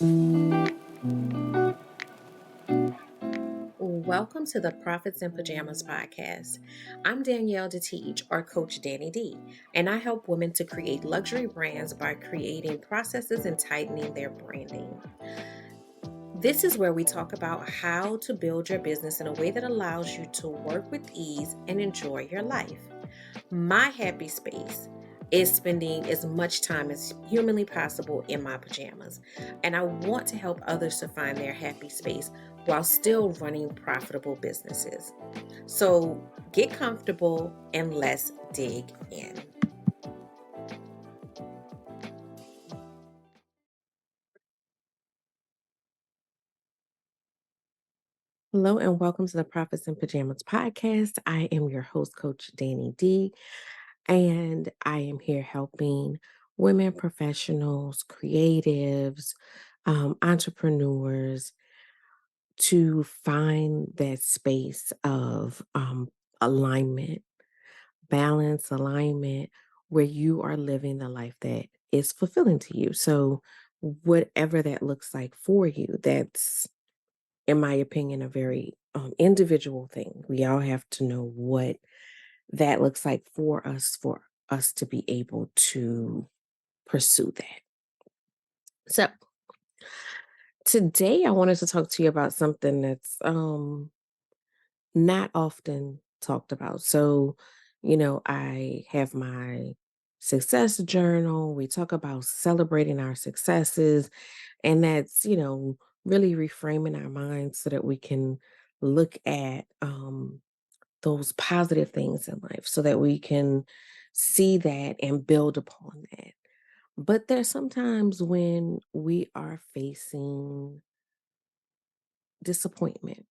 Welcome to the Profits in Pajamas podcast. I'm Danielle D, or Coach Danni D, and I help women to create luxury brands by creating processes and tightening their branding. This is where we talk about how to build your business in a way that allows you to work with ease and enjoy your life. My happy space is spending as much time as humanly possible in my pajamas. And I want to help others to find their happy space while still running profitable businesses. So get comfortable and let's dig in. Hello and welcome to the Profits in Pajamas podcast. I am your host, Coach Danni D, and I am here helping women professionals, creatives, entrepreneurs to find that space of alignment, balance, alignment, where you are living the life that is fulfilling to you. So, whatever that looks like for you, that's, in my opinion, a very individual thing. We all have to know what that looks like for us to be able to pursue that. So, today I wanted to talk to you about something that's not often talked about. So, I have my success journal. We talk about celebrating our successes, and that's, really reframing our minds so that we can look at those positive things in life so that we can see that and build upon that. But there's sometimes when we are facing disappointment.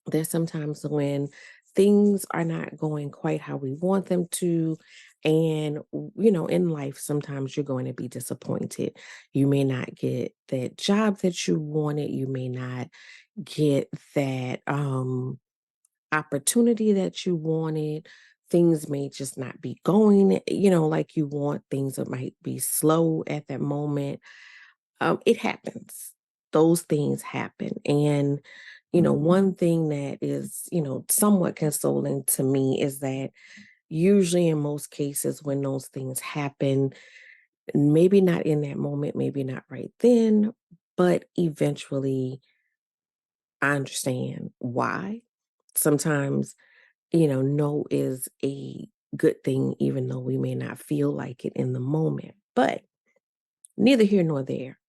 There's sometimes when things are not going quite how we want them to. And, in life, sometimes you're going to be disappointed. You may not get that job that you wanted. You may not get that opportunity that you wanted. Things may just not be going, like you want. Things that might be slow at that moment. It happens. Those things happen. And, one thing that is, somewhat consoling to me is that usually in most cases when those things happen, maybe not in that moment, maybe not right then, but eventually I understand why. Sometimes, no is a good thing, even though we may not feel like it in the moment. But neither here nor there.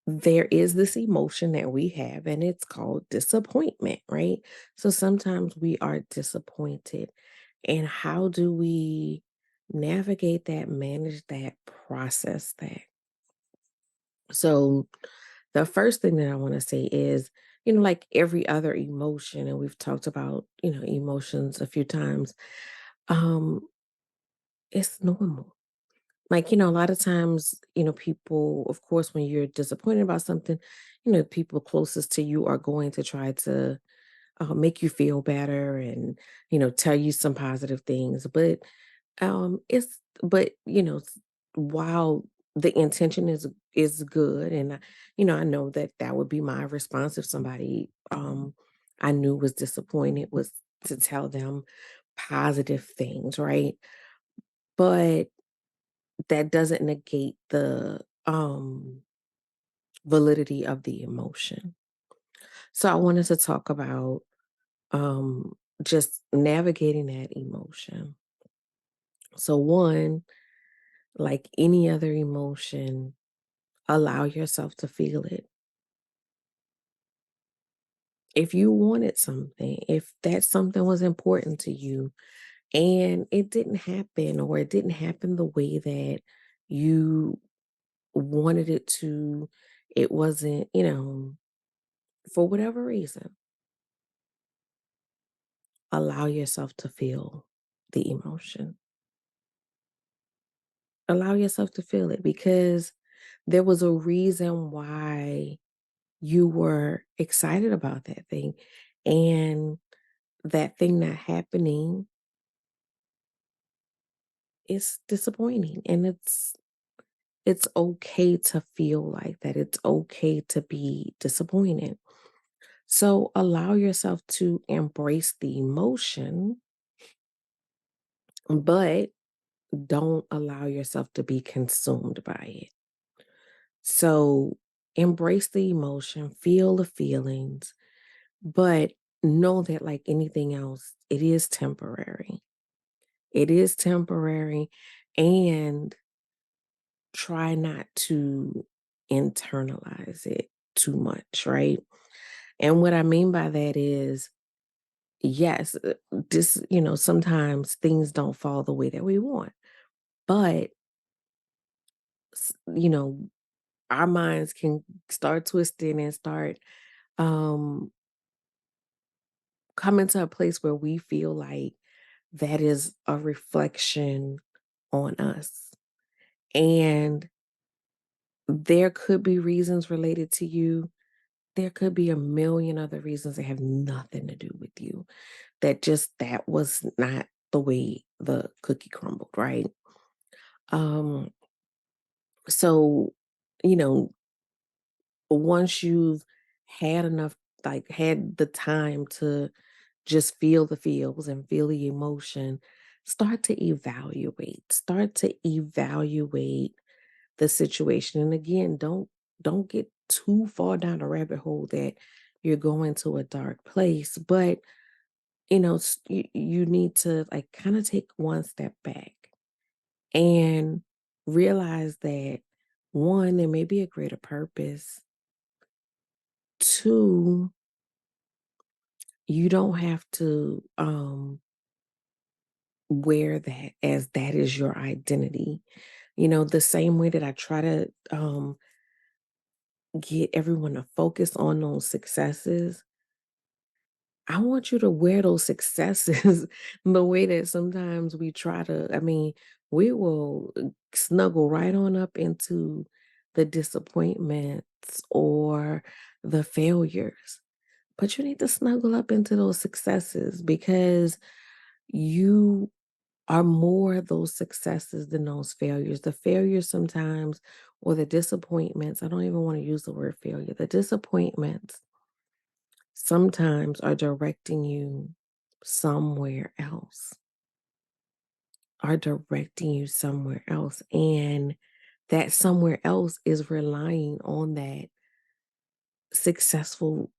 There is this emotion that we have, and it's called disappointment, right? So sometimes we are disappointed. And how do we navigate that, manage that, process that? So, the first thing that I want to say is, like every other emotion, and we've talked about, emotions a few times, um, it's normal. Like, a lot of times, people, of course, when you're disappointed about something, people closest to you are going to try to make you feel better and, tell you some positive things. But while the intention is good, and I know that that would be my response if somebody I knew was disappointed, was to tell them positive things, right? But that doesn't negate the validity of the emotion. So I wanted to talk about um just navigating that emotion. So one, like any other emotion, allow yourself to feel it. If you wanted something, if that something was important to you and it didn't happen, or it didn't happen the way that you wanted it to, it wasn't, for whatever reason, allow yourself to feel the emotion. Allow yourself to feel it because there was a reason why you were excited about that thing. And that thing not happening is disappointing. And It's okay to feel like that. It's okay to be disappointed. So allow yourself to embrace the emotion, but don't allow yourself to be consumed by it. So embrace the emotion, feel the feelings, but know that, like anything else, it is temporary. It is temporary, and try not to internalize it too much, right? And what I mean by that is, yes, sometimes things don't fall the way that we want, but, you know, our minds can start twisting and start um, coming to a place where we feel like that is a reflection on us. And there could be reasons related to you. There could be a million other reasons that have nothing to do with you. That was not the way the cookie crumbled, right? Um, so, you know, once you've had enough, like had the time to just feel the feels and feel the emotion, start to evaluate the situation. And again, don't get too far down a rabbit hole that you're going to a dark place, but you need to like kind of take one step back and realize that, one, there may be a greater purpose. Two, you don't have to wear that as that is your identity. The same way that I try to get everyone to focus on those successes, I want you to wear those successes the way that sometimes we try to. I mean, we will snuggle right on up into the disappointments or the failures. But you need to snuggle up into those successes because you are more those successes than those failures. The failures sometimes, or the disappointments, I don't even want to use the word failure. The disappointments sometimes are directing you somewhere else, are directing you somewhere else. And that somewhere else is relying on that successful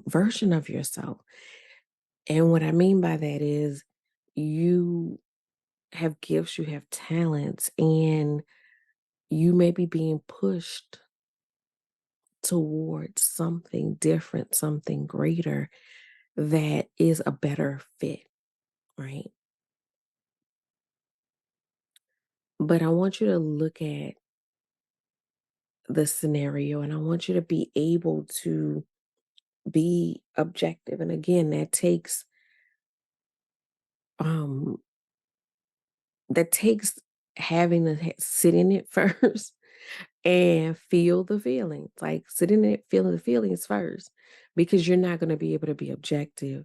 version of yourself. And what I mean by that is you have gifts, you have talents, and you may be being pushed towards something different, something greater that is a better fit, right? But I want you to look at the scenario and I want you to be able to be objective. And again, um that takes having to sit in it first and feel the feelings. Like sit in it, feeling the feelings first, because you're not going to be able to be objective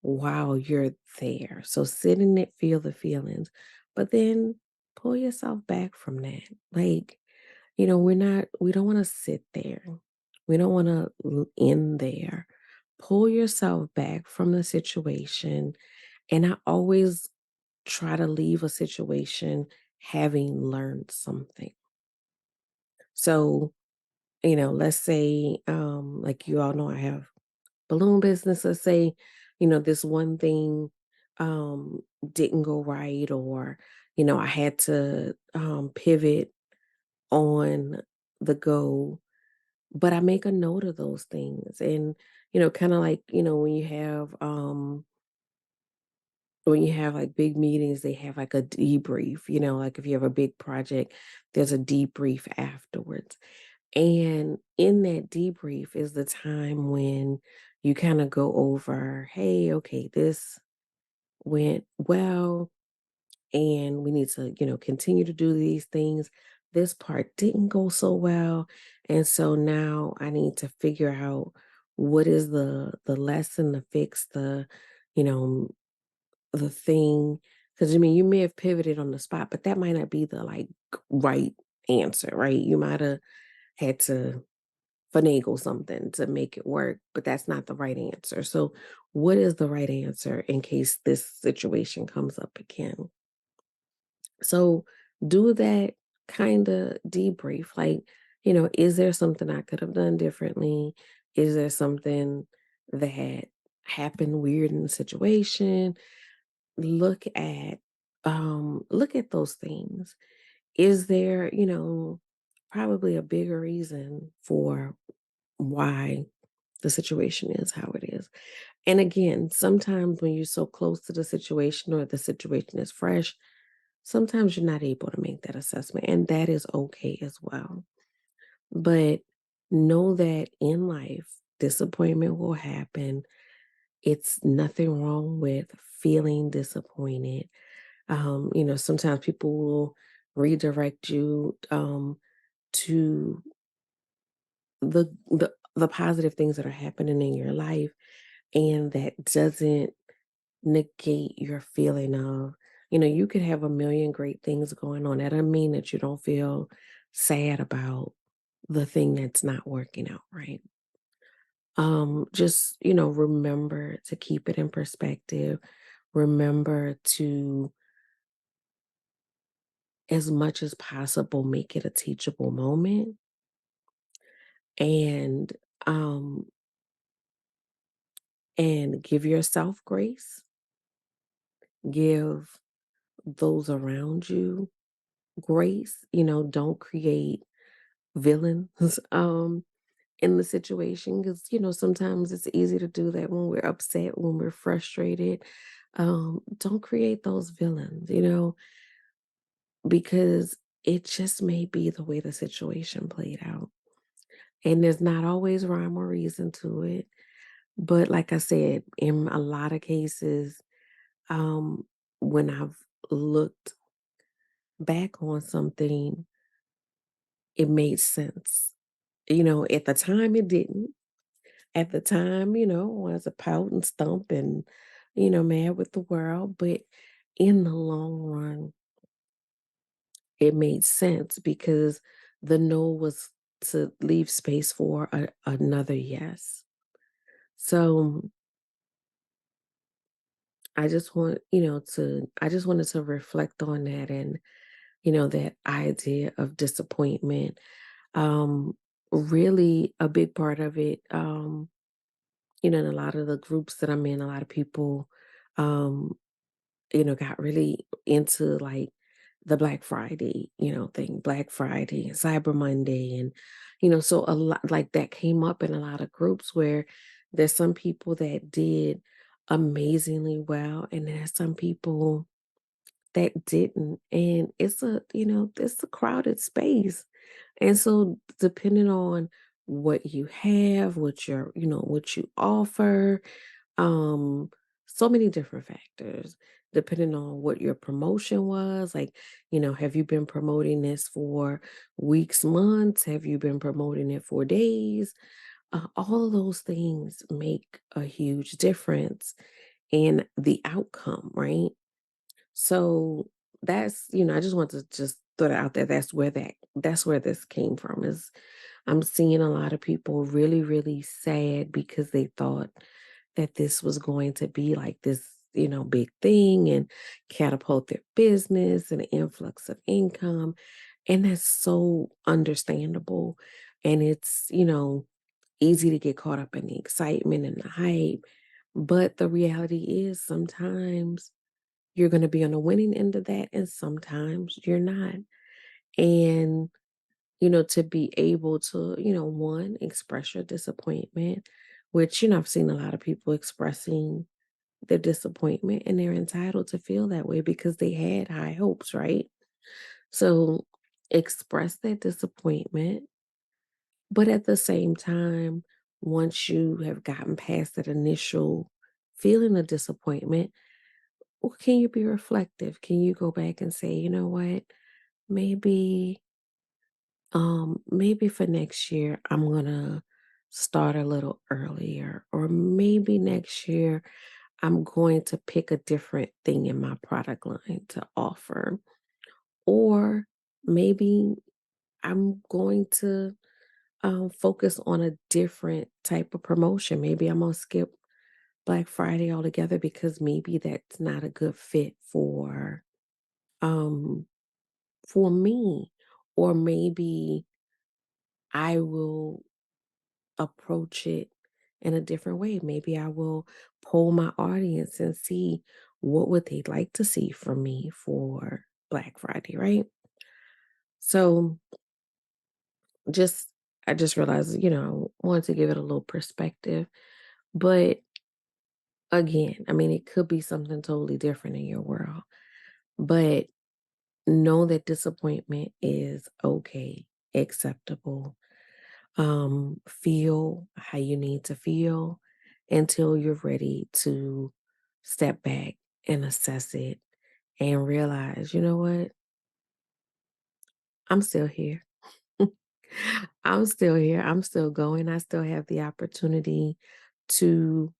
while you're there. So sit in it, feel the feelings, but then pull yourself back from that. Like, we don't want to sit there. We don't want to end there. Pull yourself back from the situation. And I always try to leave a situation having learned something. So, let's say, like you all know, I have balloon business. Let's say, this one thing um, didn't go right, or, I had to pivot on the go, but I make a note of those things. And, kind of like, when you have like big meetings, they have like a debrief, like if you have a big project, there's a debrief afterwards. And in that debrief is the time when you kind of go over, hey, okay, this went well, and we need to, continue to do these things. This part didn't go so well. And so now I need to figure out what is the lesson, the fix, you know, the thing. Because I mean, you may have pivoted on the spot, but that might not be the like right answer, right? You might have had to finagle something to make it work, but that's not the right answer. So, what is the right answer in case this situation comes up again? So, do that kind of debrief. Like, is there something I could have done differently? Is there something that happened weird in the situation? Look at look at those things. Is there, probably a bigger reason for why the situation is how it is. And again, sometimes when you're so close to the situation or the situation is fresh, sometimes you're not able to make that assessment, and that is okay as well. But know that in life, disappointment will happen. It's nothing wrong with feeling disappointed. Sometimes people will redirect you to the positive things that are happening in your life, and that doesn't negate your feeling of, you could have a million great things going on. That doesn't mean that you don't feel sad about the thing that's not working out right. Just, remember to keep it in perspective. Remember to, as much as possible, make it a teachable moment, and um and give yourself grace. Give those around you grace. Don't create villains in the situation, because sometimes it's easy to do that when we're upset, when we're frustrated. Don't create those villains, because it just may be the way the situation played out, and there's not always rhyme or reason to it. But like I said, in a lot of cases, um when I've looked back on something, it made sense. At the time it didn't. At the time, I was a pout and stump and, mad with the world. But in the long run, it made sense because the no was to leave space for another yes. So I just wanted to reflect on that, and, that idea of disappointment. Um, Really a big part of it, in a lot of the groups that I'm in, a lot of people, um, got really into like the Black Friday, thing, Black Friday and Cyber Monday. And, so a lot like that came up in a lot of groups where there's some people that did amazingly well, and there's some people that didn't. And it's a crowded space. And so depending on what you have, what you offer, um, so many different factors, depending on what your promotion was. Like, have you been promoting this for weeks, months? Have you been promoting it for days? All of those things make a huge difference in the outcome, right? So I just want to just throw that out there. That's where this came from. Is I'm seeing a lot of people really, really sad because they thought that this was going to be like this, big thing and catapult their business and an influx of income. And that's so understandable. And it's, easy to get caught up in the excitement and the hype. But the reality is sometimes you're going to be on the winning end of that, and sometimes you're not. And, to be able to, one, express your disappointment, which, I've seen a lot of people expressing their disappointment, and they're entitled to feel that way because they had high hopes, right? So express that disappointment. But at the same time, once you have gotten past that initial feeling of disappointment, well, can you be reflective? Can you go back and say, you know what? Maybe, maybe for next year, I'm gonna start a little earlier. Or maybe next year I'm going to pick a different thing in my product line to offer. Or maybe I'm going to focus on a different type of promotion. Maybe I'm gonna skip Black Friday altogether because maybe that's not a good fit um for me. Or maybe I will approach it in a different way. Maybe I will poll my audience and see what would they like to see from me for Black Friday, right? So just I just realized, I wanted to give it a little perspective. But again, I mean, it could be something totally different in your world. But know that disappointment is okay, acceptable. Feel how you need to feel until you're ready to step back and assess it and realize, you know what? I'm still here. I'm still here. I'm still going. I still have the opportunity to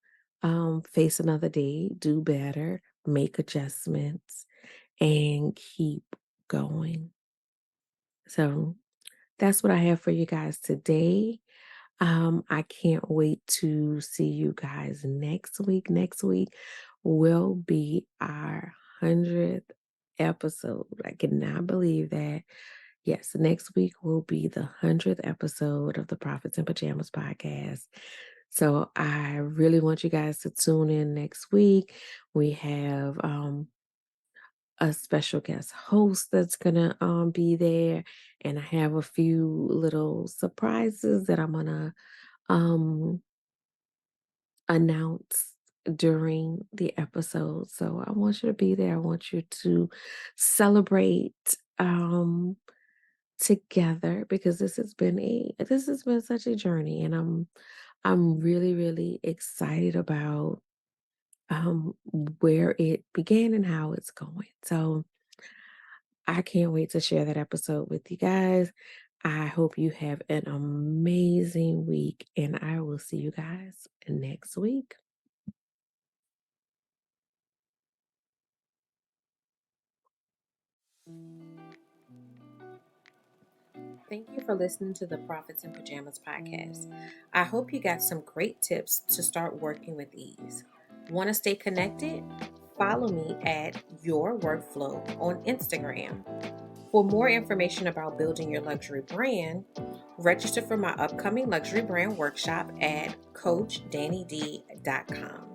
face another day, do better, make adjustments, and keep going. So that's what I have for you guys today. I can't wait to see you guys next week. Next week will be our 100th episode. I cannot believe that. Yes, next week will be the 100th episode of the Prophets in Pajamas podcast. So I really want you guys to tune in next week. We have a special guest host that's gonna be there, and I have a few little surprises that I'm gonna um announce during the episode. So I want you to be there. I want you to celebrate together because this has been such a journey, and I'm really really excited about where it began and how it's going. So I can't wait to share that episode with you guys. I hope you have an amazing week, and I will see you guys next week. Thank you for listening to the Prophets in Pajamas podcast. I hope you got some great tips to start working with ease. Want to stay connected? Follow me at Your Workflow on Instagram. For more information about building your luxury brand, register for my upcoming luxury brand workshop at CoachDanniD.com.